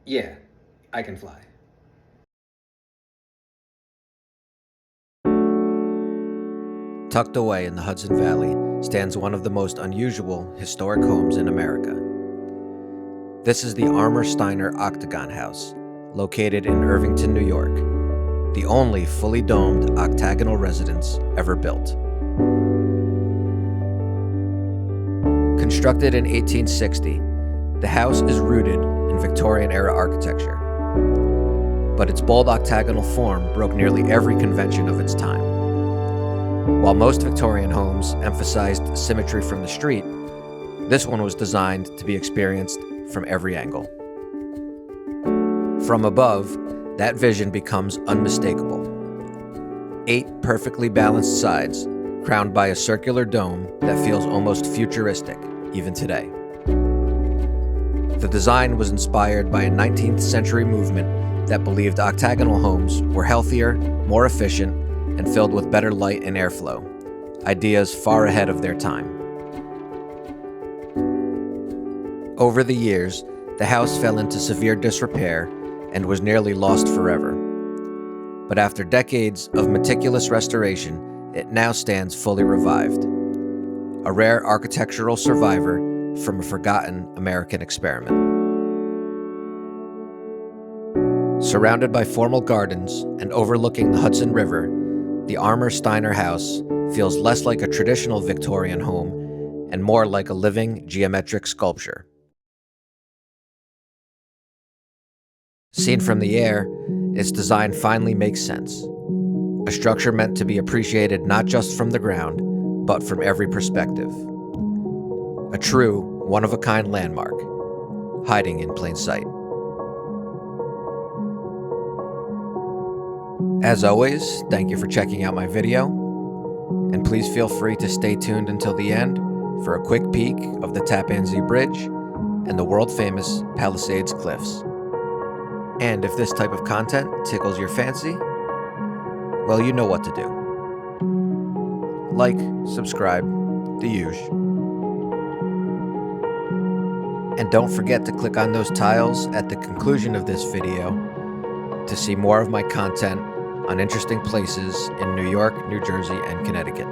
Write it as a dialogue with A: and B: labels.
A: Yeah, I can fly.
B: Tucked away in the Hudson Valley stands one of the most unusual historic homes in America. This is the Armour-Stiner Octagon House, located in Irvington, New York, the only fully domed octagonal residence ever built. Constructed in 1860, the house is rooted in Victorian-era architecture, but its bold octagonal form broke nearly every convention of its time. While most Victorian homes emphasized symmetry from the street, this one was designed to be experienced from every angle. From above, that vision becomes unmistakable. 8 perfectly balanced sides, crowned by a circular dome that feels almost futuristic, even today. The design was inspired by a 19th century movement that believed octagonal homes were healthier, more efficient, and filled with better light and airflow, ideas far ahead of their time. Over the years, the house fell into severe disrepair and was nearly lost forever. But after decades of meticulous restoration, it now stands fully revived, a rare architectural survivor from a forgotten American experiment. Surrounded by formal gardens and overlooking the Hudson River, the Armour-Stiner house feels less like a traditional Victorian home and more like a living geometric sculpture. Seen from the air, its design finally makes sense. A structure meant to be appreciated not just from the ground, but from every perspective. A true, one-of-a-kind landmark, hiding in plain sight. As always, thank you for checking out my video, and please feel free to stay tuned until the end for a quick peek of the Tappan Bridge and the world-famous Palisades cliffs. And if this type of content tickles your fancy, well, you know what to do. Like, subscribe, the usual. And don't forget to click on those tiles at the conclusion of this video to see more of my content on interesting places in New York, New Jersey, and Connecticut.